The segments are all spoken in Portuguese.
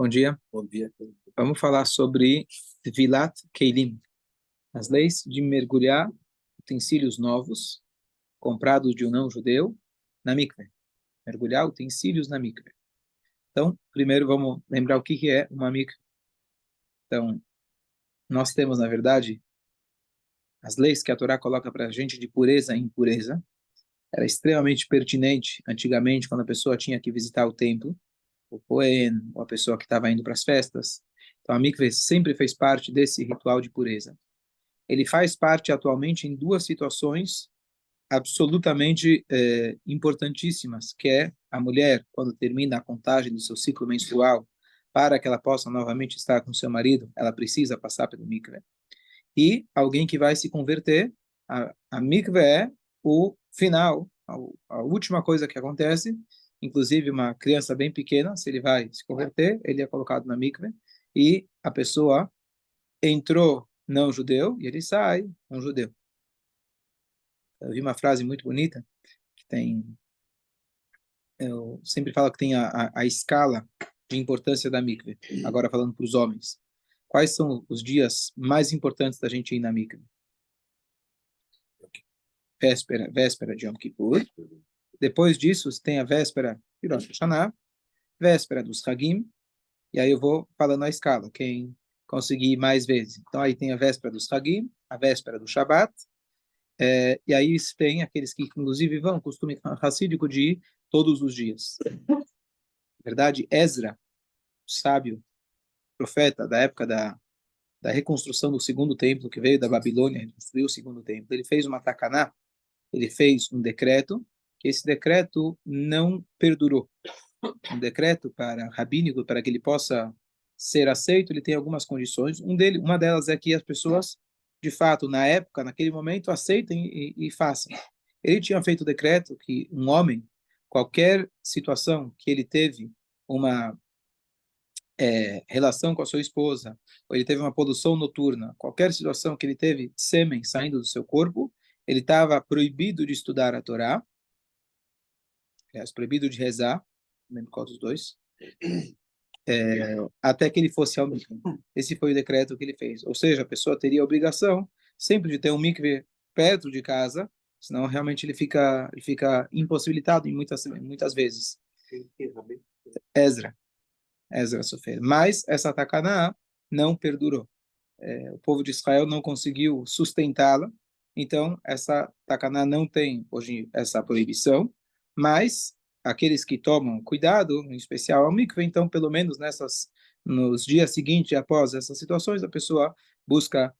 Bom dia. Bom dia. Vamos falar sobre Tvilat Keilim, as leis de mergulhar utensílios novos, comprados de um não-judeu, na mikve. Mergulhar utensílios na mikve. Então, primeiro vamos lembrar o que é uma mikve. Então, nós temos, na verdade, as leis que a Torá coloca para a gente de pureza e impureza. Era extremamente pertinente antigamente, quando a pessoa tinha que visitar o templo, o Cohen, ou a pessoa que estava indo para as festas. Então, a mikve sempre fez parte desse ritual de pureza. Ele faz parte atualmente em duas situações absolutamente importantíssimas, que é a mulher, quando termina a contagem do seu ciclo menstrual, para que ela possa novamente estar com seu marido, ela precisa passar pelo mikve. E alguém que vai se converter, a mikve é o final, a última coisa que acontece. Inclusive, uma criança bem pequena, se ele vai se converter, ele é colocado na mikve, e a pessoa entrou não judeu e ele sai um judeu. Eu vi uma frase muito bonita que tem, eu sempre falo que tem a escala de importância da mikve. Agora falando para os homens, quais são os dias mais importantes da gente ir na mikve? Véspera de Yom Kippur. Depois disso tem a véspera de Rosh Hashanah, véspera dos Hagim, e aí eu vou falando a escala, quem conseguir mais vezes. Então aí tem a véspera dos Hagim, a véspera do Shabat. E aí tem aqueles que, inclusive, vão, costume racídico de ir todos os dias. Na verdade, Ezra, o sábio, profeta da época da reconstrução do segundo templo, que veio da Babilônia, reconstruiu o segundo templo, ele fez uma takaná, ele fez um decreto, que esse decreto não perdurou. Um decreto para rabínico, para que ele possa ser aceito, ele tem algumas condições. Uma delas é que as pessoas, de fato, na época, naquele momento, aceitem e façam. Ele tinha feito o decreto que um homem, qualquer situação que ele teve uma relação com a sua esposa, ou ele teve uma poluição noturna, qualquer situação que ele teve sêmen saindo do seu corpo, ele estava proibido de estudar a Torá, aliás, proibido de rezar, não lembro qual dos dois, até que ele fosse ao mikve. Esse foi o decreto que ele fez. Ou seja, a pessoa teria a obrigação sempre de ter um mikve perto de casa, senão realmente ele fica impossibilitado em muitas vezes. Ezra. Ezra sofreu. Mas essa takaná não perdurou. O povo de Israel não conseguiu sustentá-la, então essa takaná não tem hoje essa proibição, mas aqueles que tomam cuidado, em especial ao mikve, então pelo menos nos dias seguintes, após essas situações, a pessoa busca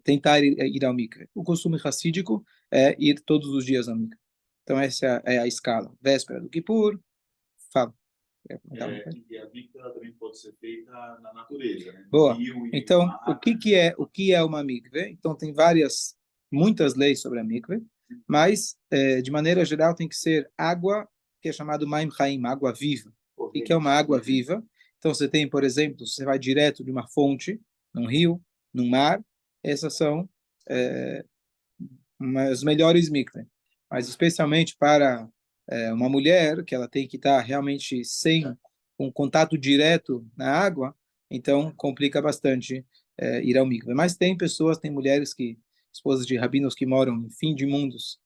tentar ir ao mikve. O costume racídico é ir todos os dias ao mikve. Então essa é a escala. Véspera do Kippur, fala. E a mikve também pode ser feita na natureza, né? Boa. Então, o que é uma mikve? Então, tem muitas leis sobre a mikve, mas, de maneira geral, tem que ser água, que é chamado Maim Chaim, água viva. O que é uma água viva? Então, você tem, por exemplo, você vai direto de uma fonte, num rio, num mar, essas são as melhores mikve. Mas, especialmente para uma mulher, que ela tem que estar realmente sem um contato direto na água, então complica bastante ir ao mikve. Mas tem mulheres esposas de rabinos que moram em fim de mundos,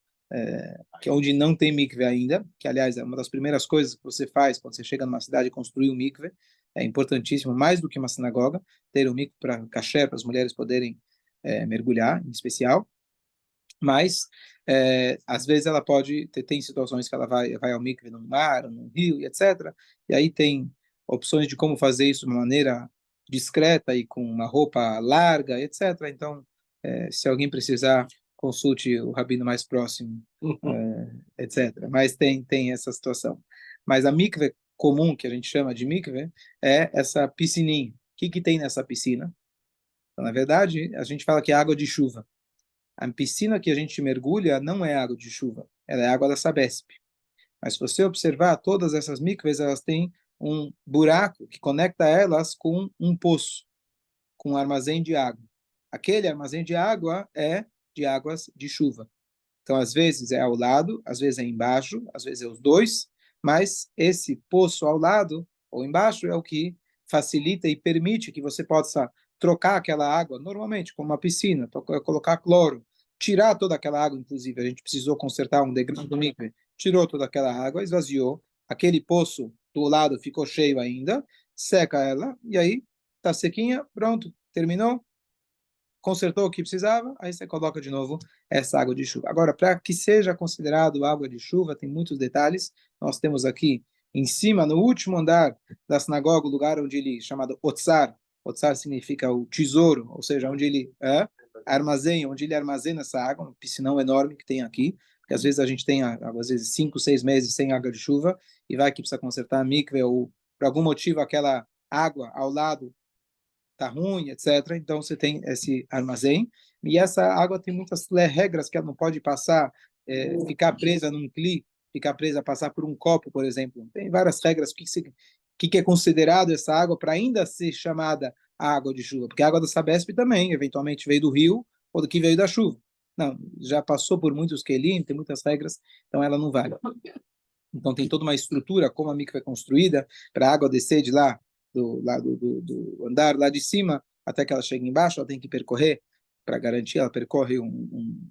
que é onde não tem mikve ainda, que aliás é uma das primeiras coisas que você faz quando você chega numa cidade e construir um mikve, é importantíssimo, mais do que uma sinagoga, ter um mikve para kasher, para as mulheres poderem mergulhar, em especial. Mas às vezes ela tem situações que ela vai ao mikve no mar, no rio, e etc. E aí tem opções de como fazer isso de uma maneira discreta e com uma roupa larga, etc. Então, se alguém precisar, consulte o rabino mais próximo, etc. Mas tem essa situação. Mas a mikve comum, que a gente chama de mikve, é essa piscininha. O que tem nessa piscina? Então, na verdade, a gente fala que é água de chuva. A piscina que a gente mergulha não é água de chuva, ela é água da Sabesp. Mas se você observar, todas essas mikves, elas têm um buraco que conecta elas com um poço, com um armazém de água. Aquele armazém de água é de águas de chuva. Então, às vezes é ao lado, às vezes é embaixo, às vezes é os dois, mas esse poço ao lado ou embaixo é o que facilita e permite que você possa trocar aquela água normalmente, como uma piscina, colocar cloro, tirar toda aquela água, inclusive, a gente precisou consertar um degrau do mikve, tirou toda aquela água, esvaziou, aquele poço do lado ficou cheio ainda, seca ela, e aí tá sequinha, pronto, terminou, consertou o que precisava, aí você coloca de novo essa água de chuva. Agora, para que seja considerado água de chuva, tem muitos detalhes. Nós temos aqui em cima, no último andar da sinagoga, o lugar onde ele chamado Otsar. Otsar significa o tesouro, ou seja, onde ele armazena, onde ele armazena essa água, um piscinão enorme que tem aqui, porque às vezes a gente tem, às vezes, 5, 6 meses sem água de chuva, e vai que precisa consertar a mikve, ou por algum motivo aquela água ao lado tá ruim, etc. Então você tem esse armazém e essa água tem muitas regras que ela não pode passar, ficar presa num cli, ficar presa, passar por um copo, por exemplo. Tem várias regras. O que é considerado essa água para ainda ser chamada água de chuva? Porque a água da Sabesp também, eventualmente, veio do rio ou do que veio da chuva. Não, já passou por muitos kelim, tem muitas regras, então ela não vale. Então tem toda uma estrutura, como a mikve é construída, para a água descer de do andar lá de cima, até que ela chegue embaixo, ela tem que percorrer, para garantir, ela percorre um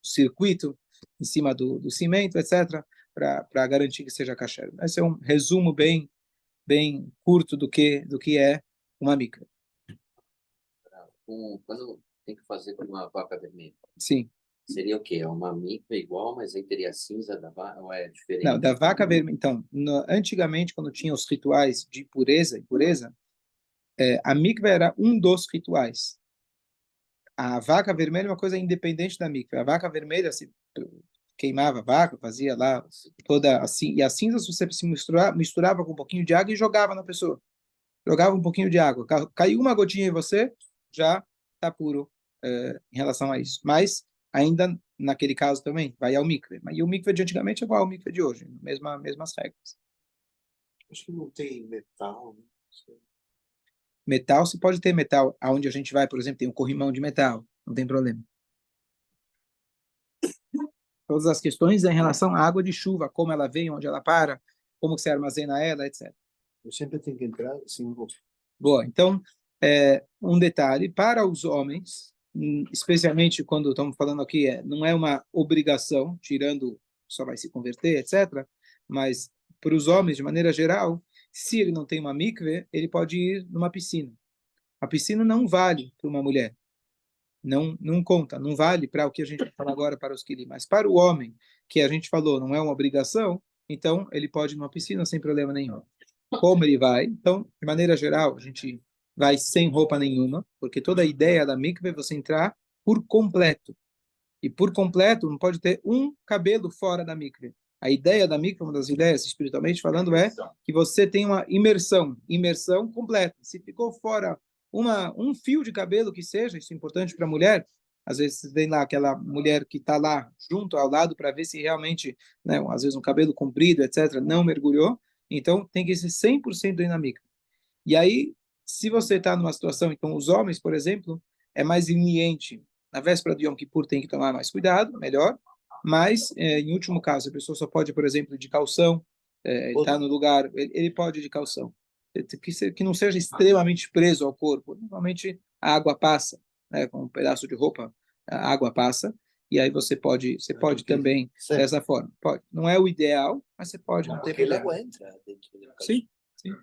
circuito em cima do cimento, etc., para garantir que seja kasher. Esse é um resumo bem curto do que é uma mikve. Quando tem que fazer com uma vaca vermelha, Sim. seria o quê? É uma mikve igual, mas aí teria a cinza da vaca, ou é diferente? Não, da vaca vermelha. Então, antigamente, quando tinha os rituais de pureza, a mikve era um dos rituais. A vaca vermelha é uma coisa independente da mikve. A vaca vermelha se queimava a vaca, fazia lá toda assim, e a cinza você se misturava com um pouquinho de água e jogava na pessoa. Jogava um pouquinho de água. Caiu uma gotinha em você, já está puro em relação a isso. Mas ainda naquele caso também vai ao mikve. Mas e o mikve de antigamente é igual ao mikve de hoje, mesmas regras. Acho que não tem metal, né? Metal, se pode ter metal. Aonde a gente vai, por exemplo, tem um corrimão de metal, não tem problema. Todas as questões em relação à água de chuva, como ela vem, onde ela para, como que você armazena ela, etc. Eu sempre tenho que entrar sem roupa. Boa, então, um detalhe, para os homens, especialmente quando estamos falando aqui, não é uma obrigação, tirando, só vai se converter, etc., mas para os homens, de maneira geral, se ele não tem uma mikve, ele pode ir numa piscina. A piscina não vale para uma mulher. Não conta, não vale para o que a gente vai falar agora para os quilim. Mas para o homem, que a gente falou, não é uma obrigação, então ele pode ir numa piscina sem problema nenhum. Como ele vai? Então, de maneira geral, a gente vai sem roupa nenhuma, porque toda a ideia da mikve é você entrar por completo. E por completo, não pode ter um cabelo fora da mikve. A ideia da mikve, uma das ideias espiritualmente falando, é que você tem uma imersão completa. Se ficou fora um fio de cabelo que seja, isso é importante para a mulher, às vezes vem lá aquela mulher que está lá junto ao lado para ver se realmente, né, às vezes um cabelo comprido, etc., não mergulhou, então tem que ser 100% dinâmico. E aí, se você está numa situação, então os homens, por exemplo, é mais leniente. Na véspera de Yom Kippur tem que tomar mais cuidado, melhor, mas em último caso, a pessoa só pode, por exemplo, de calção, ele está no lugar, ele pode de calção. Que não seja extremamente preso ao corpo. Normalmente a água passa, né, com um pedaço de roupa, a água passa, e aí você pode também dessa forma. Pode. Não é o ideal, mas você pode, não tem problema. Porque ele aguenta. Sim, sim.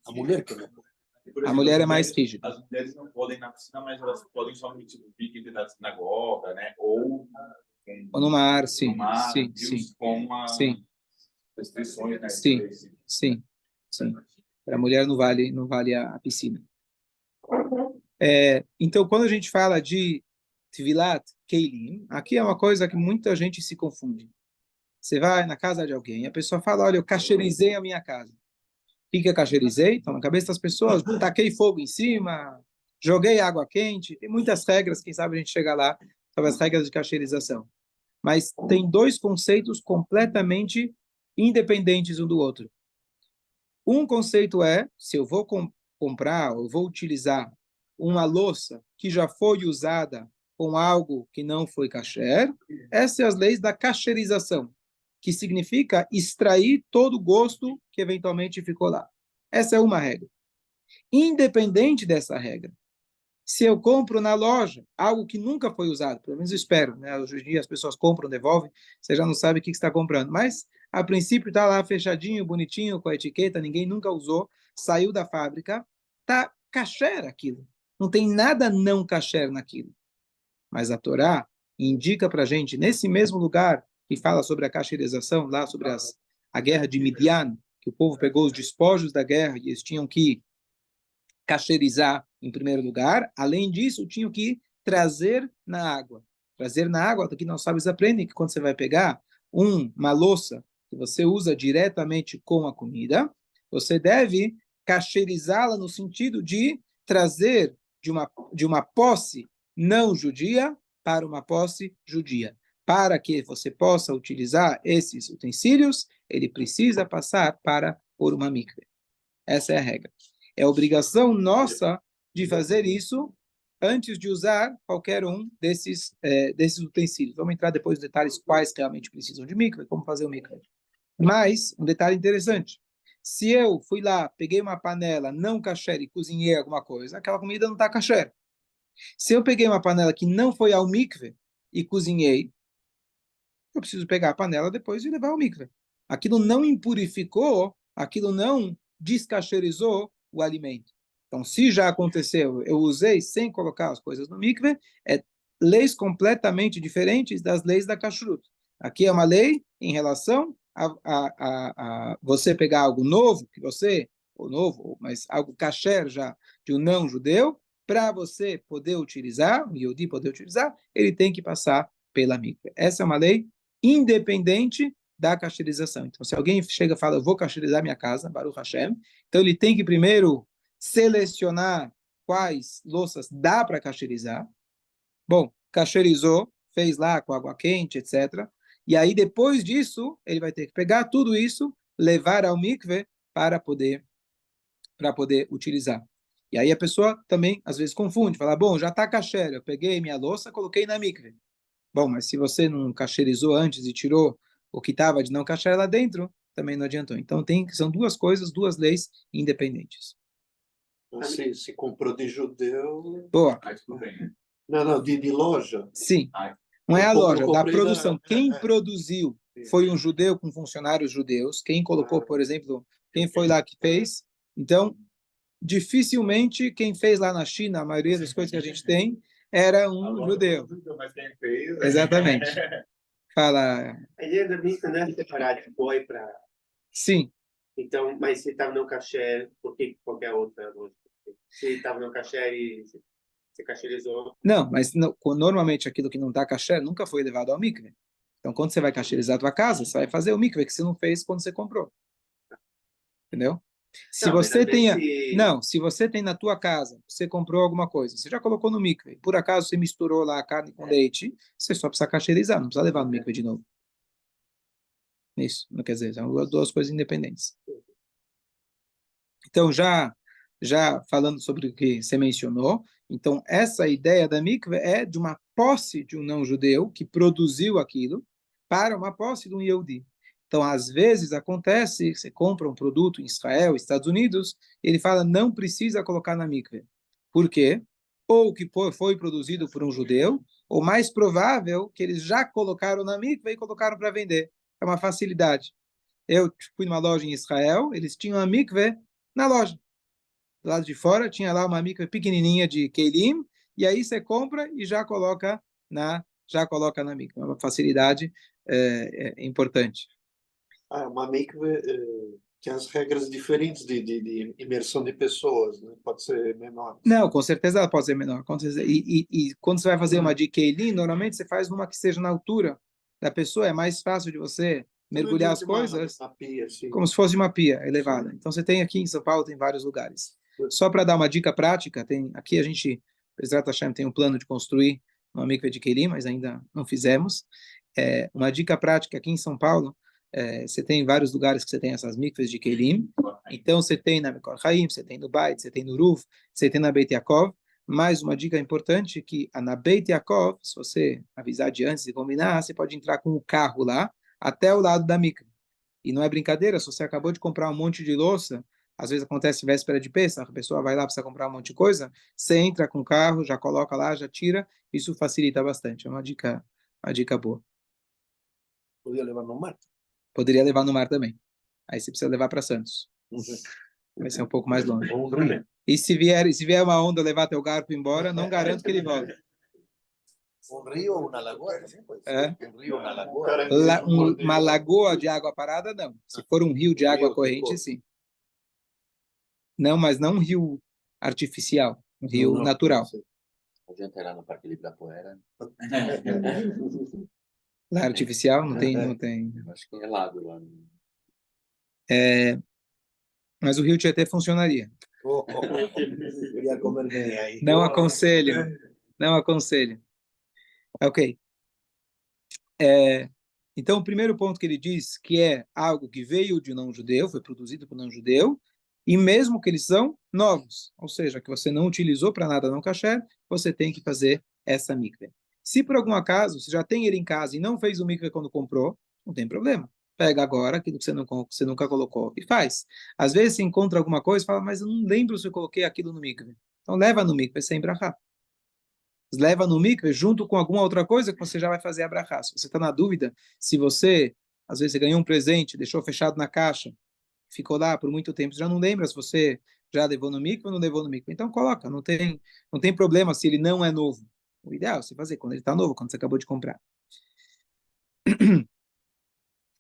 A mulher que não. A mulher é mais rígida. As mulheres não podem ir na piscina, mas elas podem somente no pique da sinagoga, né? Ou no mar, sim. No mar, Sim, sim. Com uma sim. restrições, né? Sim. Para a mulher não vale a piscina. Então, quando a gente fala de Tvilat Keilim, aqui é uma coisa que muita gente se confunde. Você vai na casa de alguém, a pessoa fala, olha, eu cacherizei a minha casa. O que é cacherizei? Então, na cabeça das pessoas, taquei fogo em cima, joguei água quente, tem muitas regras, quem sabe a gente chega lá sobre as regras de cacherização. Mas tem dois conceitos completamente independentes um do outro. Um conceito é, se eu vou comprar, ou vou utilizar uma louça que já foi usada com algo que não foi kasher, essas são as leis da cacherização. que significa extrair todo o gosto que eventualmente ficou lá. Essa é uma regra. Independente dessa regra, se eu compro na loja algo que nunca foi usado, pelo menos eu espero, né? Hoje em dia as pessoas compram, devolvem, você já não sabe o que está comprando, mas a princípio está lá fechadinho, bonitinho, com a etiqueta, ninguém nunca usou, saiu da fábrica, está kasher aquilo. Não tem nada não kasher naquilo. Mas a Torá indica para a gente, nesse mesmo lugar que fala sobre a cacherização, lá sobre a guerra de Midian, que o povo pegou os despojos da guerra e eles tinham que cacherizar em primeiro lugar. Além disso, tinham que trazer na água. Trazer na água, aqui nós sábios aprendem que quando você vai pegar uma louça que você usa diretamente com a comida, você deve cacherizá-la no sentido de trazer de uma posse não judia para uma posse judia. Para que você possa utilizar esses utensílios, ele precisa passar por uma mikve. Essa é a regra. É obrigação nossa de fazer isso antes de usar qualquer um desses utensílios. Vamos entrar depois nos detalhes quais realmente precisam de mikve, como fazer o mikve. Mas, um detalhe interessante. Se eu fui lá, peguei uma panela não kasher e cozinhei alguma coisa, aquela comida não está kasher. Se eu peguei uma panela que não foi ao mikve e cozinhei, eu preciso pegar a panela depois e levar ao mikve. Aquilo não impurificou, aquilo não descacherizou o alimento. Então, se já aconteceu, eu usei sem colocar as coisas no mikve, é leis completamente diferentes das leis da kashrut. Aqui é uma lei em relação a você pegar algo novo, ou novo, mas algo kasher já, de um não judeu, para você poder utilizar, o Yehudi poder utilizar, ele tem que passar pela mikve. Essa é uma lei independente da cacherização. Então, se alguém chega e fala, eu vou cacherizar minha casa, Baruch Hashem, então ele tem que primeiro selecionar quais louças dá para cacherizar. Bom, cacherizou, fez lá com água quente, etc. E aí, depois disso, ele vai ter que pegar tudo isso, levar ao mikve para poder utilizar. E aí a pessoa também, às vezes, confunde, fala, bom, já está kasher, eu peguei minha louça, coloquei na mikve. Bom, mas se você não cacherizou antes e tirou o que estava de não kasher lá dentro, também não adiantou. Então, são duas coisas, duas leis independentes. Se comprou de judeu. Boa. Não, de loja. Sim. Não é a loja, da comprei produção. Quem produziu foi um judeu com funcionários judeus. Quem colocou, por exemplo, quem foi lá que fez. Então, dificilmente quem fez lá na China, a maioria das coisas que a gente tem, era um judeu. Mas quem fez... Exatamente. Fala. A ideia da mista não é separar de boi para. Sim. Então, mas se estava no kasher, por que qualquer outra lógica? Se estava no kasher e se kasherizou. Não, mas normalmente aquilo que não está kasher nunca foi levado ao mikve. Então, quando você vai kasherizar a tua casa, você vai fazer o mikve que você não fez quando você comprou. Entendeu? Se você tem na tua casa, você comprou alguma coisa, você já colocou no mikve, por acaso você misturou lá a carne com leite, você só precisa kasherizar, não precisa levar no mikve de novo. Isso, não quer dizer, são duas coisas independentes. Então, já falando sobre o que você mencionou, então essa ideia da mikve é de uma posse de um não-judeu que produziu aquilo para uma posse de um Yehudi. Então, às vezes acontece, você compra um produto em Israel, Estados Unidos, ele fala, não precisa colocar na mikve. Por quê? Ou que foi produzido por um judeu, ou mais provável que eles já colocaram na mikve e colocaram para vender. É uma facilidade. Eu fui numa loja em Israel, eles tinham a mikve na loja. Do lado de fora, tinha lá uma mikve pequenininha de Keilim, e aí você compra e já coloca na mikve. É uma facilidade importante. Uma mikve que as regras diferentes de imersão de pessoas, né? Pode ser menor. Não, com certeza ela pode ser menor. Com certeza. E quando você vai fazer uma de Keilim, normalmente você faz numa que seja na altura da pessoa, é mais fácil de você mergulhar as coisas uma pia, assim. como se fosse uma pia elevada. Então você tem aqui em São Paulo, tem vários lugares. Só para dar uma dica prática, aqui a gente, Bezrat Hashem, tem um plano de construir uma mikve de Keilim, mas ainda não fizemos. Uma dica prática aqui em São Paulo, você tem vários lugares que você tem essas mikves de Keilim. Então você tem na Mekor Chaim, você tem no Beit, você tem no Ruv, você tem na Beit Yaakov. Mais uma dica importante que na Beit Yaakov, se você avisar de antes e combinar, você pode entrar com o carro lá, até o lado da mikve. E não é brincadeira, se você acabou de comprar um monte de louça, às vezes acontece véspera de Pesach, a pessoa vai lá, precisa comprar um monte de coisa, você entra com o carro, já coloca lá, já tira, isso facilita bastante, é uma dica boa. Podia levar no mar. Poderia levar no mar também. Aí você precisa levar para Santos. Vai ser um pouco mais longe. Ou um rio. E se vier uma onda levar teu garpo embora, não garanto que ele volte. Um rio ou uma lagoa também pode ser. É. Um rio ou uma lagoa. Uma lagoa de água parada, não. Se for um rio de água rio, corrente, tipo. sim. Não, mas não um rio artificial, um rio Não, natural. sei. Não adianta ir lá no Parque Ibirapuera. Lá artificial não tem. Acho que é lago lá. Mas o rio Tietê funcionaria. Queria comer bem aí. Não aconselho. Não aconselho. Ok. Então, o primeiro ponto que ele diz que é algo que veio de um não-judeu, foi produzido por um não-judeu, e mesmo que eles são novos, ou seja, que você não utilizou para nada não kasher, você tem que fazer essa mikve. Se por algum acaso você já tem ele em casa e não fez o mikve quando comprou, não tem problema. Pega agora aquilo que você nunca colocou e faz. Às vezes você encontra alguma coisa e fala, mas eu não lembro se eu coloquei aquilo no mikve. Então leva no mikve sem brachá. Leva no mikve junto com alguma outra coisa que você já vai fazer a brachá. Se você está na dúvida, se você, às vezes você ganhou um presente, deixou fechado na caixa, ficou lá por muito tempo, já não lembra se você já levou no mikve ou não levou no mikve. Então coloca, não tem problema se ele não é novo. O ideal é você fazer quando ele está novo, quando você acabou de comprar.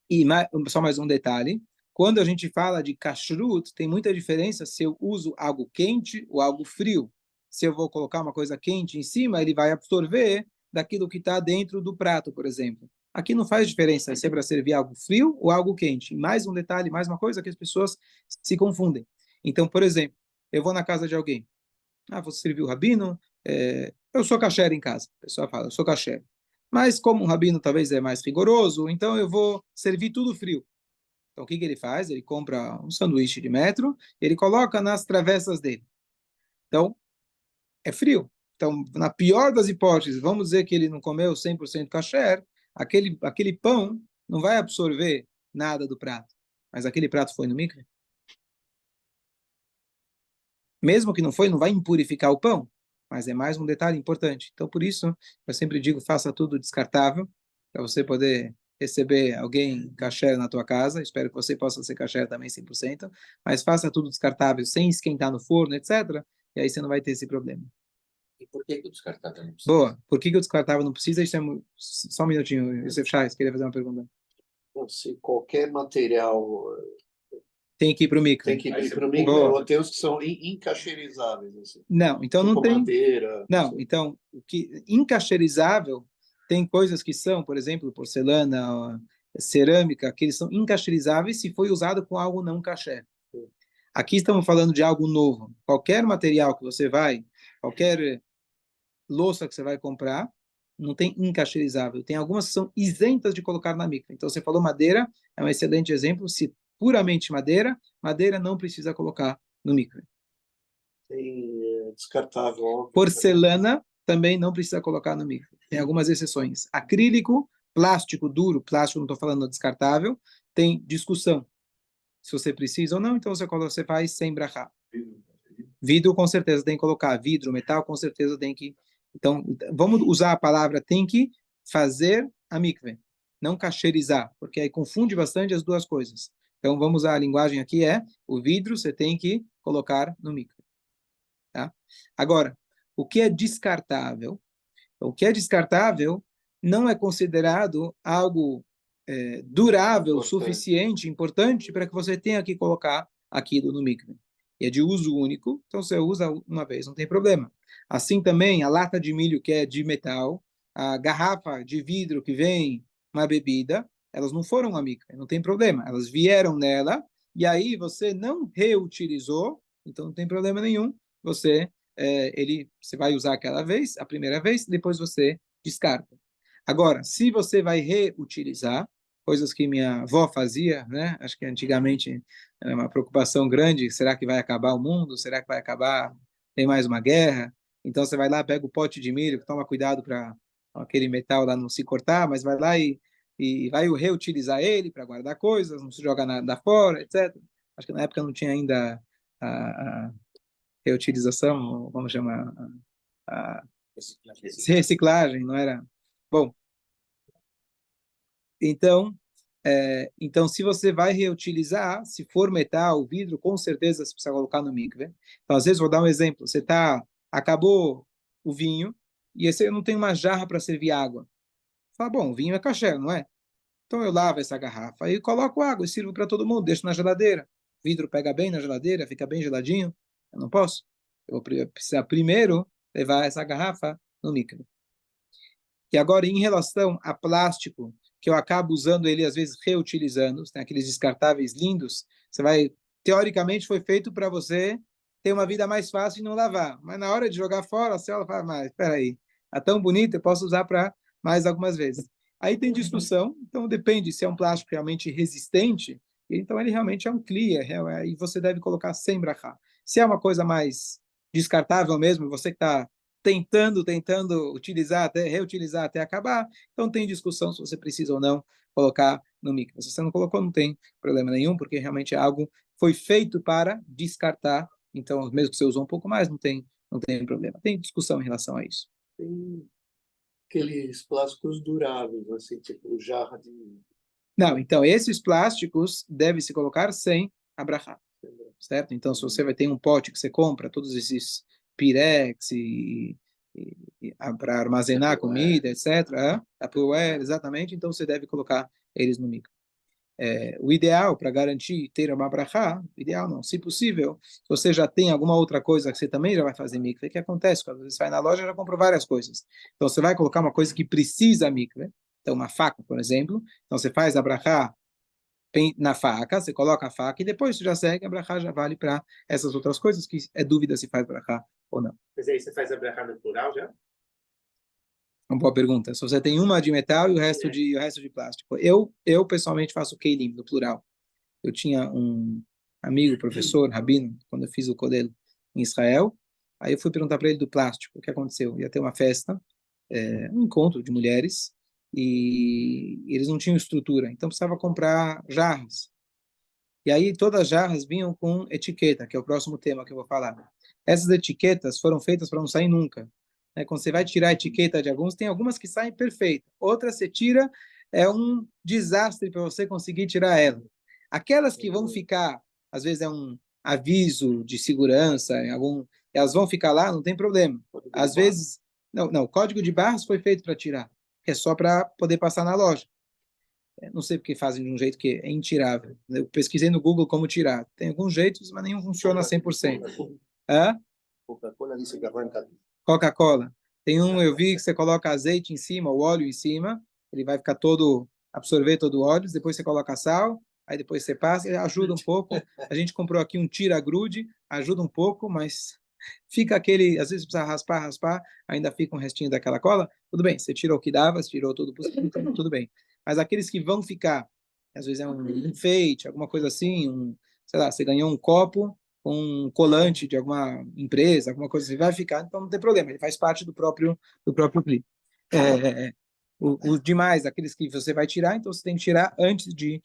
E só mais um detalhe, quando a gente fala de kashrut, tem muita diferença se eu uso algo quente ou algo frio. Se eu vou colocar uma coisa quente em cima, ele vai absorver daquilo que está dentro do prato, por exemplo. Aqui não faz diferença se é para servir algo frio ou algo quente. E mais um detalhe, mais uma coisa que as pessoas se confundem. Então, por exemplo, eu vou na casa de alguém. Vou servir o rabino, eu sou kasher em casa. A pessoa fala, eu sou kasher. Mas como o rabino talvez é mais rigoroso, então eu vou servir tudo frio. Então o que ele faz? Ele compra um sanduíche de metro e ele coloca nas travessas dele. Então, é frio. Então, na pior das hipóteses, vamos dizer que ele não comeu 100% kasher, aquele pão não vai absorver nada do prato. Mas aquele prato foi no mikve? Mesmo que não foi, não vai impurificar o pão. Mas é mais um detalhe importante. Então, por isso, eu sempre digo, faça tudo descartável, para você poder receber alguém kasher na tua casa. Espero que você possa ser kasher também 100%. Mas faça tudo descartável, sem esquentar no forno, etc. E aí você não vai ter esse problema. E por que o descartável não precisa? Boa. Por que o descartável não precisa? Isso é só um minutinho. Yosef Chais, queria fazer uma pergunta. Então, se qualquer material Tem que ir para o mikve. tem que ir para o mikve, Boa. ou tem os que são incacherizáveis, assim. Não, então Tipo não tem. madeira. Não, então, o que incasterizável tem coisas que são, por exemplo, porcelana, cerâmica, que eles são incasterizáveis se foi usado com algo não kasher. Aqui estamos falando de algo novo. Qualquer material que você vai, qualquer louça que você vai comprar, não tem incasterizável. Tem algumas que são isentas de colocar na mikve. Então, você falou madeira, é um excelente exemplo. Se puramente madeira, madeira não precisa colocar no mikve. Tem descartável. Óbvio. Porcelana também não precisa colocar no mikve. Tem algumas exceções. Acrílico, plástico duro, plástico não estou falando descartável, tem discussão se você precisa ou não, então você faz sem brachá. Vidro com certeza tem que colocar, vidro, metal com certeza tem que. Então, vamos usar a palavra tem que fazer a mikve, não kasherizar, porque aí confunde bastante as duas coisas. Então, vamos usar a linguagem aqui, o vidro você tem que colocar no mikve. Tá? Agora, o que é descartável? O que é descartável não é considerado algo durável, suficiente, importante para que você tenha que colocar aquilo no mikve. E é de uso único, então você usa uma vez, não tem problema. Assim também, a lata de milho que é de metal, a garrafa de vidro que vem uma bebida, elas não foram a mikve, não tem problema. Elas vieram nela, e aí você não reutilizou, então não tem problema nenhum. Você vai usar aquela vez, a primeira vez, depois você descarta. Agora, se você vai reutilizar, coisas que minha avó fazia, né? Acho que antigamente era uma preocupação grande, será que vai acabar o mundo? Será que vai acabar, tem mais uma guerra? Então você vai lá, pega o pote de milho, toma cuidado para aquele metal lá não se cortar, mas vai lá e e vai reutilizar ele para guardar coisas, não se joga nada fora, etc. Acho que na época não tinha ainda a reutilização, como chama, a reciclagem, não era? Bom, então, se você vai reutilizar, se for metal, vidro, com certeza você precisa colocar no mikve. Então, às vezes, vou dar um exemplo. Acabou o vinho, e você não tem uma jarra para servir água. Fala, bom, o vinho é kasher, não é? Então, eu lavo essa garrafa e coloco água e sirvo para todo mundo, deixo na geladeira. O vidro pega bem na geladeira, fica bem geladinho. Eu não posso. Eu vou precisar primeiro levar essa garrafa no mikve. E agora, em relação a plástico, que eu acabo usando ele, às vezes, reutilizando, tem aqueles descartáveis lindos, teoricamente, foi feito para você ter uma vida mais fácil e não lavar. Mas na hora de jogar fora, você fala, mas espera aí, é tão bonito, eu posso usar para mais algumas vezes. Aí tem discussão, então depende se é um plástico realmente resistente, então ele realmente é um clear, e você deve colocar sem brachá. Se é uma coisa mais descartável mesmo, você que está tentando utilizar, reutilizar até acabar, então tem discussão se você precisa ou não colocar no mikve. Se você não colocou, não tem problema nenhum, porque realmente é algo foi feito para descartar, então mesmo que você usou um pouco mais, não tem problema. Tem discussão em relação a isso. Tem aqueles plásticos duráveis, assim, tipo jarra de... Não, então esses plásticos devem se colocar sem abrahar, certo? Então se você vai ter um pote que você compra, todos esses Pirex para armazenar comida, etc. Tupperware, exatamente. Então você deve colocar eles no micro. O ideal para garantir ter uma brachá, ideal não, se possível, se você já tem alguma outra coisa que você também já vai fazer mikve, o que acontece? Quando você vai na loja, já comprou várias coisas. Então você vai colocar uma coisa que precisa mikve, então uma faca, por exemplo. Então você faz a brachá na faca, você coloca a faca e depois você já segue, a brachá já vale para essas outras coisas que é dúvida se faz brachá ou não. Mas aí você faz a brachá no plural já? Uma boa pergunta. Se você tem uma de metal e o resto de plástico. Eu pessoalmente faço keilim, no plural. Eu tinha um amigo, professor, rabino, quando eu fiz o Kollel em Israel. Aí eu fui perguntar para ele do plástico, o que aconteceu. Ia ter uma festa, um encontro de mulheres, e eles não tinham estrutura, então precisava comprar jarras. E aí todas as jarras vinham com etiqueta, que é o próximo tema que eu vou falar. Essas etiquetas foram feitas para não sair nunca. Quando você vai tirar a etiqueta de alguns, tem algumas que saem perfeitas. Outras você tira, é um desastre para você conseguir tirar ela. Aquelas que vão ficar, às vezes é um aviso de segurança, elas vão ficar lá, não tem problema. Às vezes, não, o código de barras foi feito para tirar. É só para poder passar na loja. Não sei porque fazem de um jeito que é intirável. Eu pesquisei no Google como tirar. Tem alguns jeitos, mas nenhum funciona 100%. Hã? Coca-Cola disse que arranca. Coca-Cola. Tem eu vi que você coloca azeite em cima, o óleo em cima, ele vai ficar absorver todo o óleo, depois você coloca sal, aí depois você passa, ajuda um pouco. A gente comprou aqui um tira-grude, ajuda um pouco, mas fica aquele, às vezes precisa raspar, ainda fica um restinho daquela cola. Tudo bem, você tirou o que dava, você tirou tudo possível, tudo bem. Mas aqueles que vão ficar, às vezes é um enfeite, alguma coisa assim, sei lá, você ganhou um copo, um colante de alguma empresa, alguma coisa assim, vai ficar, então não tem problema, ele faz parte do próprio clipe. Os demais, aqueles que você vai tirar, então você tem que tirar antes de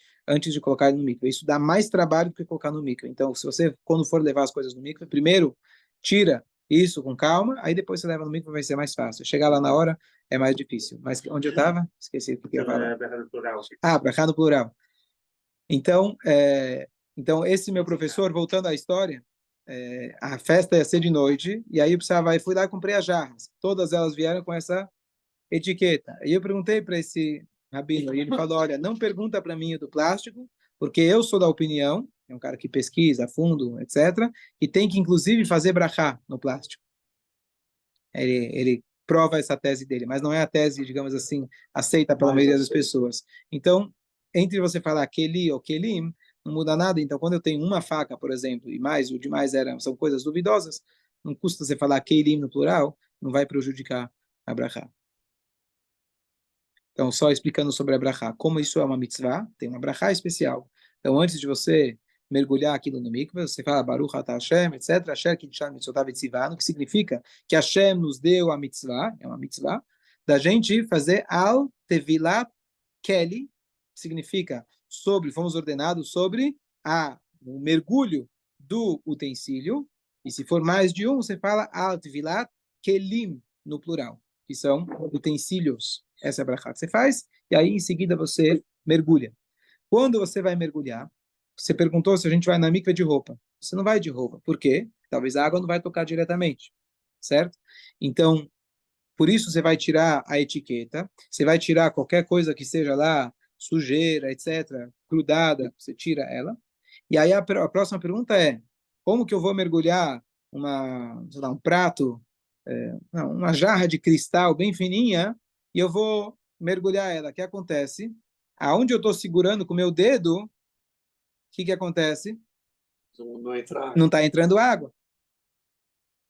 colocar no micro. Isso dá mais trabalho do que colocar no micro. Então, se você, quando for levar as coisas no micro, primeiro tira isso com calma, aí depois você leva no micro, vai ser mais fácil. Chegar lá na hora é mais difícil. Mas onde eu estava? Esqueci o que eu ia falar. Brachá no plural. Então, esse meu professor, voltando à história, a festa ia ser de noite, e aí eu fui lá e comprei as jarras. Todas elas vieram com essa etiqueta. E eu perguntei para esse rabino, e ele falou, olha, não pergunta para mim do plástico, porque eu sou da opinião, é um cara que pesquisa a fundo, etc., e tem que, inclusive, fazer brachá no plástico. Ele prova essa tese dele, mas não é a tese, digamos assim, aceita pela maioria das pessoas. Então, entre você falar keli ou kelim, não muda nada. Então, quando eu tenho uma faca, por exemplo, e mais, o demais são coisas duvidosas, não custa você falar kelim no plural, não vai prejudicar a brachá. Então, só explicando sobre a brachá, como isso é uma mitzvah, tem uma brachá especial. Então, antes de você mergulhar aquilo no mikveh, você fala Baruch atah Hashem, etc. Asher kiddushanu mitzotav etzivanu, que significa que Hashem nos deu a mitzvah, é uma mitzvah, da gente fazer al tevilat Kelly significa sobre, fomos ordenados sobre o mergulho do utensílio. E se for mais de um, você fala Al-Tvilat Kelim, no plural, que são utensílios. Essa é a brachá que você faz. E aí, em seguida, você mergulha. Quando você vai mergulhar, você perguntou se a gente vai na mikve de roupa. Você não vai de roupa. Por quê? Talvez a água não vai tocar diretamente, certo? Então, por isso você vai tirar a etiqueta, você vai tirar qualquer coisa que seja lá, sujeira, etc., grudada, você tira ela. E aí a próxima pergunta é, como que eu vou mergulhar sei lá, um prato, não, uma jarra de cristal bem fininha, e eu vou mergulhar ela? O que acontece? Aonde eu estou segurando com o meu dedo, o que acontece? Não entrar. Não está entrando água.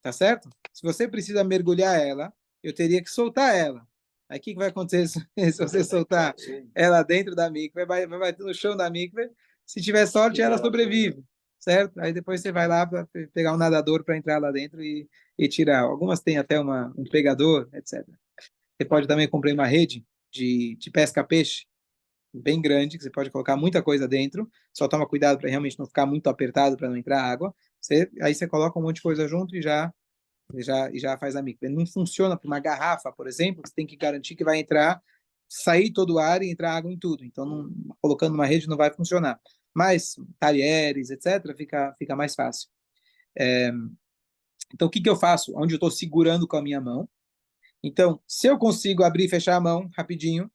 Tá certo? Se você precisa mergulhar ela, eu teria que soltar ela. Aí o que vai acontecer se você soltar ela dentro da mikve? Vai bater no chão da mikve. Se tiver sorte, ela sobrevive. Certo? Aí depois você vai lá para pegar um nadador para entrar lá dentro e tirar. Algumas têm até um pegador, etc. Você pode também comprar uma rede de pesca-peixe bem grande, que você pode colocar muita coisa dentro. Só toma cuidado para realmente não ficar muito apertado para não entrar água. Aí você coloca um monte de coisa junto e já faz a mikve. Não funciona para uma garrafa, por exemplo, você tem que garantir que vai sair todo o ar e entrar água em tudo. Então, colocando uma rede não vai funcionar. Mas talheres, etc., fica mais fácil. Então, o que eu faço? Onde eu estou segurando com a minha mão. Então, se eu consigo abrir e fechar a mão rapidinho,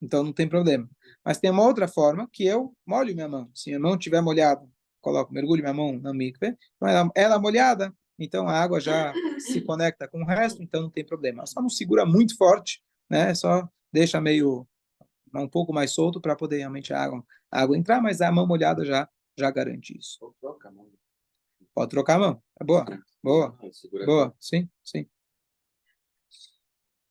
então não tem problema. Mas tem uma outra forma que eu molho minha mão. Se minha mão estiver molhada, mergulho minha mão na mikve, então ela molhada, então a água já se conecta com o resto, então não tem problema. Só não segura muito forte, né? Só deixa um pouco mais solto para poder realmente a água entrar, mas a mão molhada já garante isso. Troca a mão. Pode trocar a mão. É boa. Boa. Boa. Sim, sim.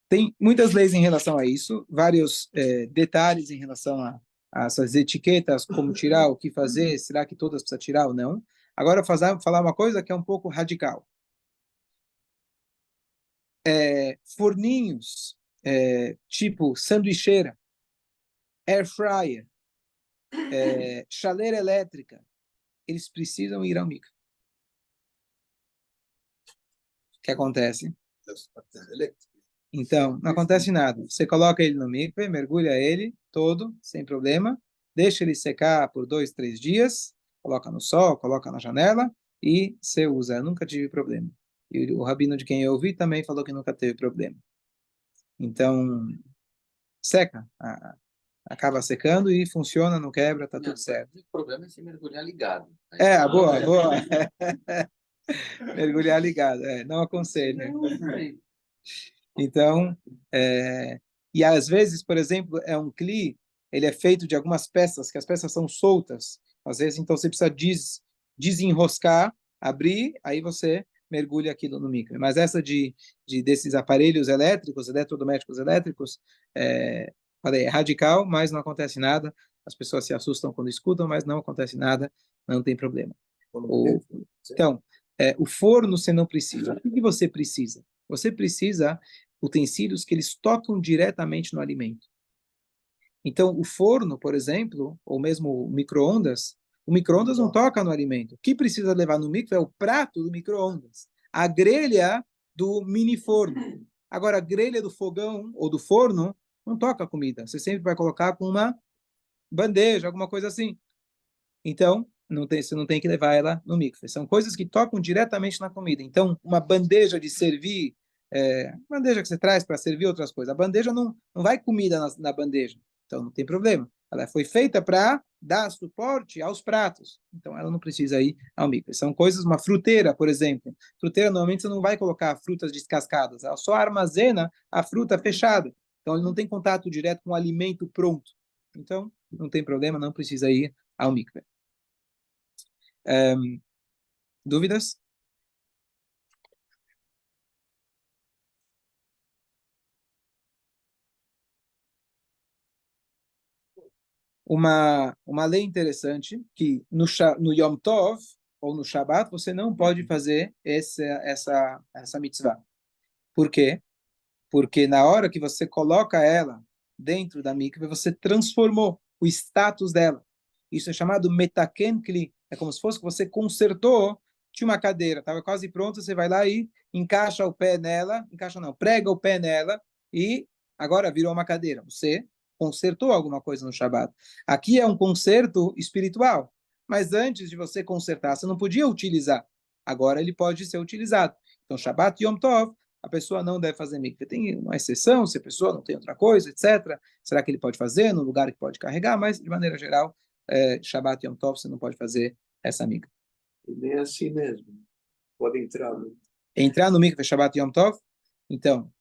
Tem muitas leis em relação a isso, vários detalhes em relação a essas etiquetas, como tirar, o que fazer, será que todas precisa tirar ou não. Agora, falar uma coisa que é um pouco radical. Forninhos, tipo sanduicheira, air fryer, chaleira elétrica, eles precisam ir ao mikve. O que acontece? Então, não acontece nada. Você coloca ele no mikve, mergulha ele todo, sem problema, deixa ele secar por 2, 3 dias, coloca no sol, coloca na janela e você usa. Eu nunca tive problema. E o rabino de quem eu ouvi também falou que nunca teve problema. Então, seca. Acaba secando e funciona, não quebra, tá tudo certo. O problema é se mergulhar ligado. Boa. Mergulhar ligado. Não aconselho. Então, e às vezes, por exemplo, um cli, ele é feito de algumas peças, que as peças são soltas. Às vezes, então, você precisa desenroscar, abrir, aí você mergulha aquilo no mikve. Mas essa desses aparelhos elétricos, eletrodomésticos elétricos, falei, é radical, mas não acontece nada. As pessoas se assustam quando escutam, mas não acontece nada, não tem problema. Então, o forno você não precisa. O que você precisa? Você precisa utensílios que eles tocam diretamente no alimento. Então, o forno, por exemplo, ou mesmo o micro-ondas não toca no alimento. O que precisa levar no mikve é o prato do micro-ondas, a grelha do mini forno. Agora, a grelha do fogão ou do forno não toca a comida. Você sempre vai colocar com uma bandeja, alguma coisa assim. Então, você não tem que levar ela no mikve. São coisas que tocam diretamente na comida. Então, uma bandeja de servir, bandeja que você traz para servir outras coisas. A bandeja não vai comida na bandeja. Então, não tem problema. Ela foi feita para dar suporte aos pratos. Então, ela não precisa ir ao mikve. São coisas, uma fruteira, por exemplo. Fruteira, normalmente, você não vai colocar frutas descascadas. Ela só armazena a fruta fechada. Então, ele não tem contato direto com o alimento pronto. Então, não tem problema, não precisa ir ao mikve. Dúvidas? Uma lei interessante que no Yom Tov ou no Shabat você não pode fazer essa mitzvah. Por quê? Porque na hora que você coloca ela dentro da mikve, você transformou o status dela. Isso é chamado metaken kli. É como se fosse que você consertou de uma cadeira. Estava quase pronta, você vai lá e encaixa o pé nela, encaixa não, prega o pé nela e agora virou uma cadeira. Você consertou alguma coisa no Shabat. Aqui é um conserto espiritual. Mas antes de você consertar, você não podia utilizar. Agora ele pode ser utilizado. Então, Shabat e Yom Tov, a pessoa não deve fazer mikve. Tem uma exceção, se a pessoa não tem outra coisa, etc. Será que ele pode fazer no lugar que pode carregar? Mas, de maneira geral, Shabat e Yom Tov, você não pode fazer essa mikve. E nem assim mesmo. Pode entrar, né? Entrar no mikve Shabat e Yom Tov, então,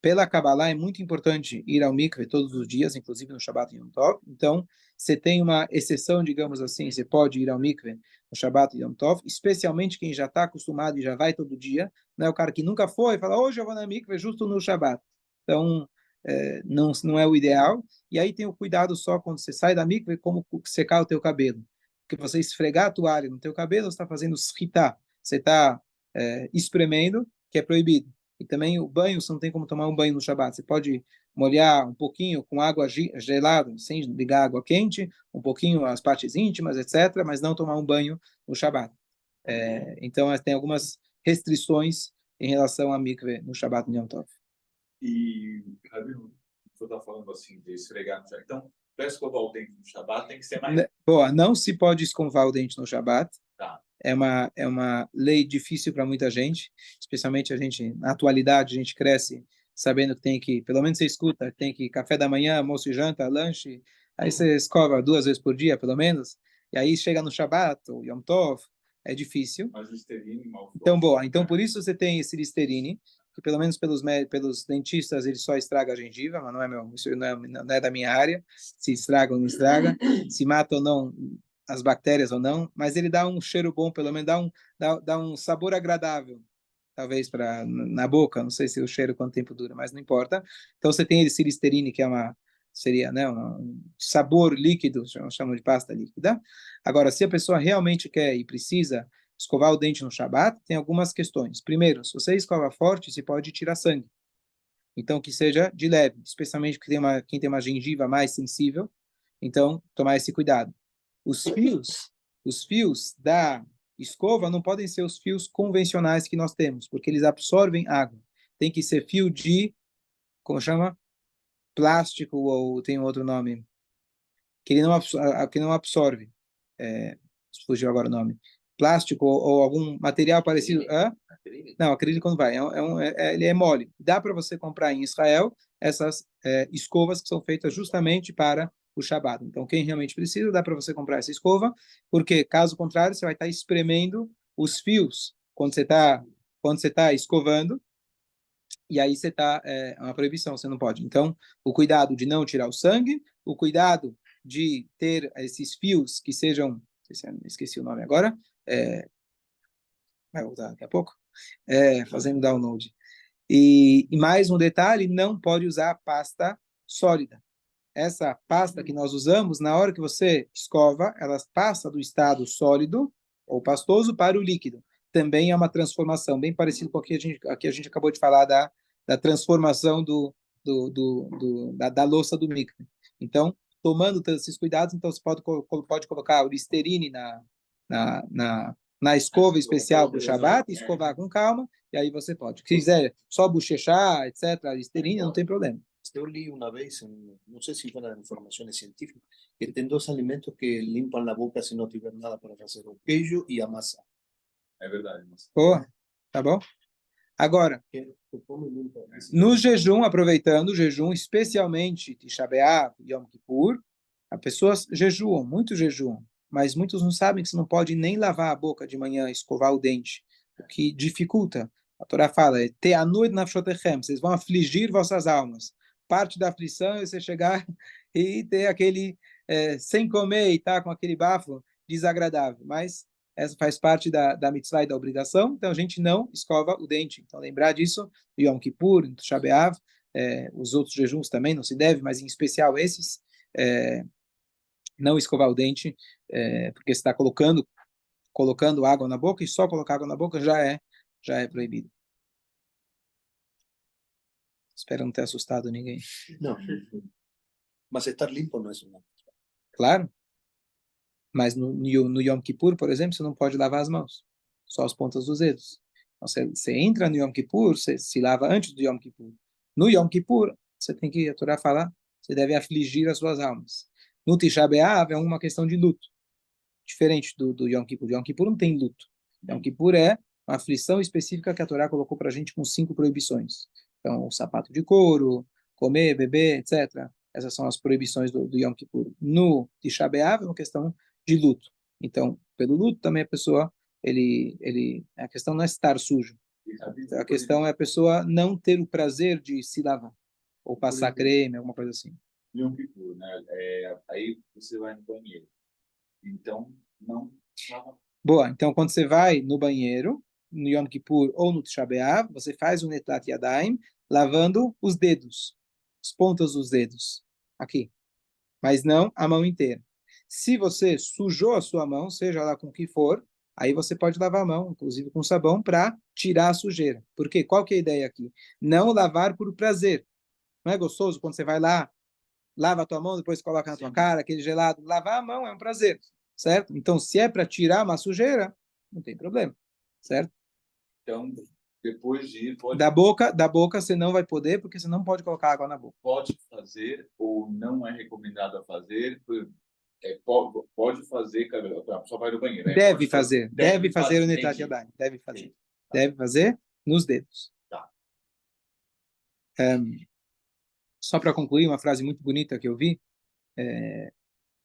pela Kabbalah é muito importante ir ao mikve todos os dias, inclusive no Shabat e Yom Tov. Então, você tem uma exceção, digamos assim, você pode ir ao mikve no Shabat e Yom Tov, especialmente quem já está acostumado e já vai todo dia, não é o cara que nunca foi, fala, hoje eu vou na mikve justo no Shabat. Então, não é o ideal. E aí tem o cuidado só quando você sai da mikve, como secar o teu cabelo. Porque você esfregar a toalha no teu cabelo, você está fazendo shritá, você está espremendo, que é proibido. E também o banho, você não tem como tomar um banho no Shabat. Você pode molhar um pouquinho com água gelada, sem ligar água quente, um pouquinho as partes íntimas, etc., mas não tomar um banho no Shabat. Então, tem algumas restrições em relação a mikve no Shabat e Yom Tov. E, Rabino, você está falando assim, de esfregar no chão. Então, para escovar o dente no Shabat tem que ser mais... Boa, não se pode escovar o dente no Shabat. Tá. É uma lei difícil para muita gente, especialmente a gente, na atualidade, a gente cresce sabendo que tem que, pelo menos você escuta, tem que café da manhã, almoço e janta, lanche, aí você escova 2 vezes por dia, pelo menos, e aí chega no Shabat, ou Yom Tov, é difícil. Mas Listerine, Então, boa, então por isso você tem esse Listerine, que pelo menos pelos dentistas ele só estraga a gengiva, mas não é isso não é da minha área, se estraga ou não estraga, se mata ou não as bactérias ou não, mas ele dá um cheiro bom, pelo menos dá um sabor agradável, talvez na boca, não sei se o cheiro quanto tempo dura, mas não importa. Então você tem esse Listerine, que seria, né, um sabor líquido, chamam de pasta líquida. Agora, se a pessoa realmente quer e precisa escovar o dente no Shabat, tem algumas questões. Primeiro, se você escova forte, você pode tirar sangue. Então, que seja de leve, especialmente porque quem tem uma gengiva mais sensível. Então, tomar esse cuidado. Os fios da escova não podem ser os fios convencionais que nós temos, porque eles absorvem água. Tem que ser fio de, como chama? Plástico, ou tem outro nome, que ele não absorve. Fugiu agora o nome. Plástico ou algum material parecido. Não, acrílico não vai. Ele é mole. Dá para você comprar em Israel essas escovas que são feitas justamente para o Shabat. Então, quem realmente precisa, dá para você comprar essa escova, porque, caso contrário, você vai estar espremendo os fios quando você está escovando, e aí você está, uma proibição, você não pode. Então, o cuidado de não tirar o sangue, o cuidado de ter esses fios que sejam, esqueci o nome agora, vai voltar daqui a pouco, fazendo download. E mais um detalhe, não pode usar pasta sólida. Essa pasta que nós usamos, na hora que você escova, ela passa do estado sólido ou pastoso para o líquido. Também é uma transformação, bem parecido com o que a gente acabou de falar da transformação da louça do mikve. Então, tomando todos esses cuidados, então você pode colocar o Listerine na escova especial para o Shabat, escovar com calma, e aí você pode. Se quiser só bochechar, etc., Listerine, não tem problema. Yo leí una vez, no sé si fueron informaciones científicas, que tem 2 alimentos que limpan la boca si no tiver nada para hacer, o queijo e a massa. É verdade. Mas... Boa, tá bom? Agora, no jejum, aproveitando o jejum, especialmente Tisha B'Av e Yom Kippur, as pessoas jejuam, muitos jejuam, mas muitos não sabem que você não pode nem lavar a boca de manhã, escovar o dente, o que dificulta. A Torá fala, Te'anu et nafshotechem, vocês vão afligir vossas almas. Parte da aflição é você chegar e ter aquele, sem comer e estar com aquele bafo desagradável, mas essa faz parte da mitzvah e da obrigação, então a gente não escova o dente. Então lembrar disso, Yom Kippur, Tisha B'Av, os outros jejuns também não se deve, mas em especial esses, não escovar o dente, porque você está colocando água na boca, e só colocar água na boca já é proibido. Espero não ter assustado ninguém. No. Mas estar limpo no es una mitzvah. Claro. Mas no Yom Kippur, por exemplo, você não pode lavar as mãos. Só as pontas dos dedos. Então, você entra no Yom Kippur, você se lava antes do Yom Kippur. No Yom Kippur, você tem que, a Torá fala, você deve afligir as suas almas. No Tisha B'Av é uma questão de luto. Diferente do Yom Kippur. Yom Kippur não tem luto. Yom Kippur é uma aflição específica que a Torá colocou para a gente com 5 proibições. Então, o sapato de couro, comer, beber, etc. Essas são as proibições do Yom Kippur. No Tisha B'Av é uma questão de luto. Então, pelo luto também a pessoa, a questão não é estar sujo. A questão é a pessoa não ter o prazer de se lavar. Ou passar creme, alguma coisa assim. Yom Kippur, né? Aí você vai no banheiro. Então, não. Boa, então quando você vai no banheiro, no Yom Kippur ou no Tisha B'Av, você faz o Netlat Yadayim, lavando os dedos, as pontas dos dedos, aqui. Mas não a mão inteira. Se você sujou a sua mão, seja lá com o que for, aí você pode lavar a mão, inclusive com sabão, para tirar a sujeira. Por quê? Qual que é a ideia aqui? Não lavar por prazer. Não é gostoso quando você vai lá, lava a tua mão, depois coloca na tua cara, aquele gelado. Lavar a mão é um prazer, certo? Então, se é para tirar uma sujeira, não tem problema, certo? Então, depois de ir, Da boca você não vai poder, porque você não pode colocar água na boca. pode fazer ou não é recomendado a fazer. Pode fazer, a pessoa vai no banheiro. Deve fazer o Netlat entendi. Yadayim, deve fazer. Entendi. Deve fazer nos dedos. Tá. Só para concluir, uma frase muito bonita que eu vi,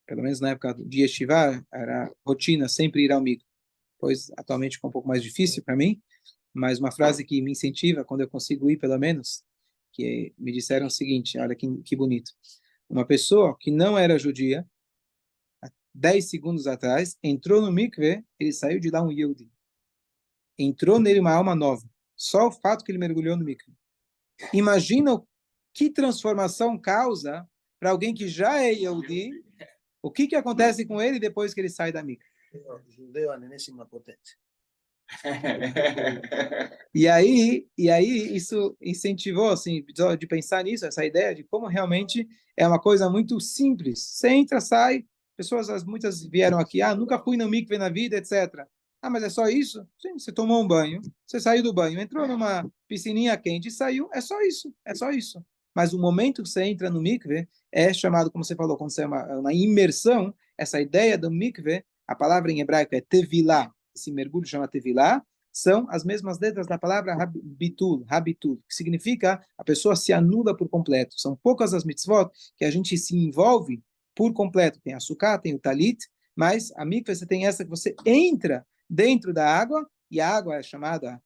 pelo menos na época de Yeshiva, era rotina sempre ir ao mikve. Pois atualmente ficou um pouco mais difícil para mim, mas uma frase que me incentiva quando eu consigo ir, pelo menos, que me disseram o seguinte, olha que bonito. Uma pessoa que não era judia, 10 segundos atrás, entrou no mikve, ele saiu de lá um Yehudi. Entrou nele uma alma nova. Só o fato que ele mergulhou no mikve. Imagina que transformação causa para alguém que já é Yehudi, o que acontece com ele depois que ele sai da mikve. Judeu a enésima potência. E aí isso incentivou assim de pensar nisso, essa ideia de como realmente é uma coisa muito simples. Você entra, sai, muitas vieram aqui, nunca fui no mikve na vida, etc. Mas é só isso? Sim, você tomou um banho, você saiu do banho, entrou numa piscininha quente e saiu, é só isso. Mas o momento que você entra no mikve é chamado, como você falou, quando você é uma imersão, essa ideia do mikve, a palavra em hebraico é tevilá, esse mergulho chama tevilá, são as mesmas letras da palavra habitul, que significa a pessoa se anula por completo. São poucas as mitzvot que a gente se envolve por completo. Tem a sukkah, tem o talit, mas a mikve você tem essa que você entra dentro da água, e a água é chamada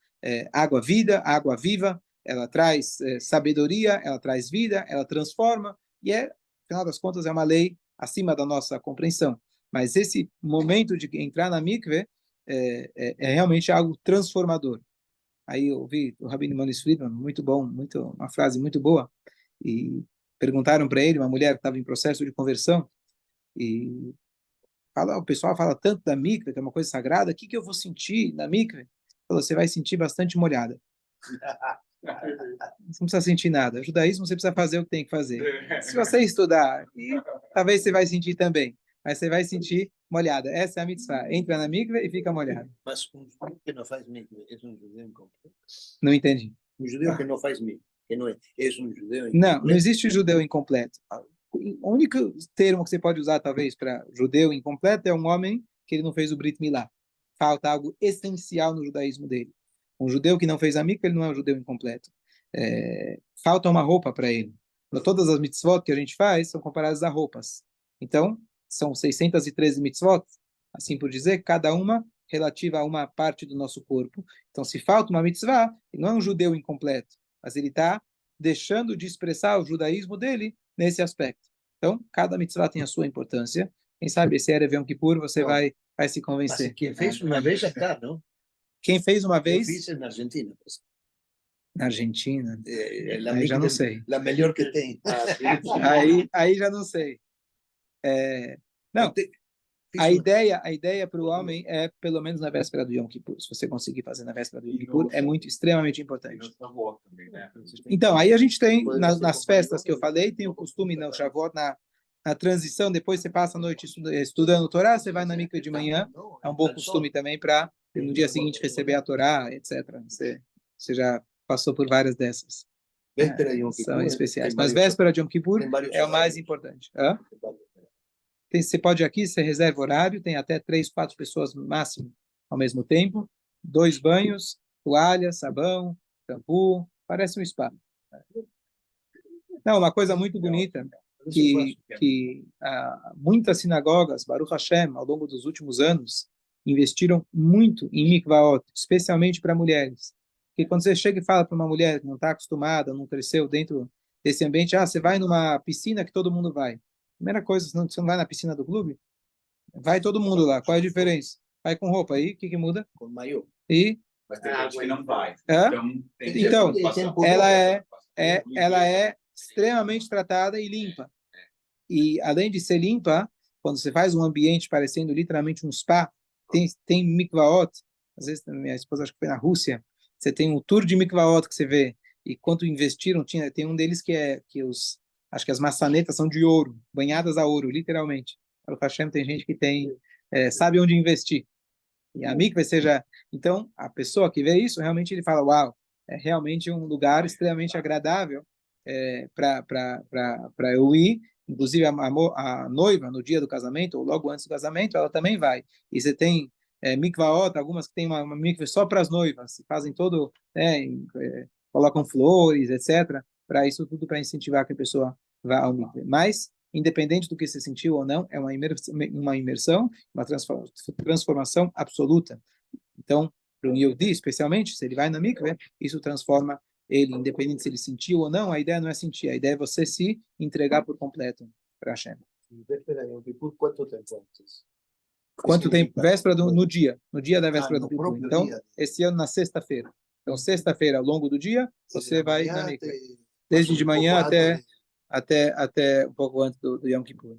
água-vida, água viva, ela traz sabedoria, ela traz vida, ela transforma, e afinal das contas, é uma lei acima da nossa compreensão. Mas esse momento de entrar na mikve é realmente algo transformador. Aí eu ouvi o Rabino Manis Friedman, muito bom, uma frase muito boa, e perguntaram para ele, uma mulher que estava em processo de conversão, e o pessoal fala tanto da mikve, que é uma coisa sagrada, o que eu vou sentir na mikve? Você vai sentir bastante molhada. Você não precisa sentir nada. O judaísmo você precisa fazer o que tem que fazer. Se você estudar, e talvez você vai sentir também, mas você vai sentir molhada. Essa é a mitzvah. Entra na mikve e fica molhado. Mas judeu que não faz mikve é judeu incompleto. Não entendi. Judeu que não faz mikve, que não é judeu incompleto. Não existe judeu incompleto. O único termo que você pode usar, talvez, para judeu incompleto é um homem que ele não fez o Brit Milá. Falta algo essencial no judaísmo dele. Um judeu que não fez a mikvah, ele não é um judeu incompleto. Falta uma roupa para ele. Todas as mitzvot que a gente faz são comparadas a roupas. Então, são 613 mitzvot, assim por dizer, cada uma relativa a uma parte do nosso corpo. Então, se falta uma mitzvah, ele não é um judeu incompleto, mas ele está deixando de expressar o judaísmo dele nesse aspecto. Então, cada mitzvah tem a sua importância. Quem sabe esse Erev Yom Kippur você vai se convencer. Mas quem fez uma vez acá, não? Quem fez uma vez? Eu fiz na Argentina. Na Argentina? Aí já não sei. A melhor que tem. Aí já não sei. Não, A ideia para o homem é pelo menos na véspera do Yom Kippur. Se você conseguir fazer na véspera do Yom Kippur, é muito extremamente importante. Também, né? Então, aí a gente tem, nas festas que eu falei, tem o costume no Shavuot, na transição, depois você passa a noite estudando o Torá, você vai na mikve de manhã, é um bom costume também para no dia seguinte receber a Torá, etc. Você já passou por várias dessas. Véspera de Yom Kippur, São especiais. tem Mas vários- véspera de Yom Kippur tem vários é o mais horários. importante. Hã? Você pode aqui, você reserva horário, tem até 3, 4 pessoas máximo ao mesmo tempo, 2 banhos, toalha, sabão, shampoo, parece um spa. Não, uma coisa muito bonita que muitas sinagogas, Baruch Hashem, ao longo dos últimos anos, investiram muito em mikvaot, especialmente para mulheres. Porque quando você chega e fala para uma mulher que não está acostumada, não cresceu dentro desse ambiente, você vai numa piscina que todo mundo vai. Primeira coisa, você não vai na piscina do clube? Vai todo mundo lá. Qual é a diferença? Vai com roupa aí, o que muda? Com maiô. E Mas tem gente que não vai. Hã? Então, ela é extremamente tratada e limpa. E além de ser limpa, quando você faz um ambiente parecendo literalmente um spa, tem mikvaot. Às vezes minha esposa acho que foi na Rússia, você tem um tour de mikvaot que você vê e quanto investiram, tem um deles acho que as maçanetas são de ouro, banhadas a ouro, literalmente. O Hashem tem gente que sabe onde investir. E a mikve seja, então a pessoa que vê isso realmente ele fala, uau, é realmente um lugar extremamente agradável para eu ir. Inclusive a noiva no dia do casamento ou logo antes do casamento ela também vai. E você tem mikvaot, algumas que tem uma mikve só para as noivas, fazem todo, colocam flores, etc. Para isso tudo para incentivar que a pessoa vá ao mikve. Mas independente do que você sentiu ou não, é uma imersão, uma transformação absoluta. Então, para um Yehudi, especialmente, se ele vai na mikve, isso transforma ele, independente se ele sentiu ou não. A ideia não é sentir, a ideia é você se entregar por completo para Hashem. Véspera de Yom Kippur, quanto tempo antes? Quanto tempo? Véspera no dia da véspera do no Kippur. próprio Então, dia. esse ano na sexta-feira. Então, sexta-feira, ao longo do dia, você vai na mikve. Desde Desde de manhã até um pouco antes do Yom Kippur.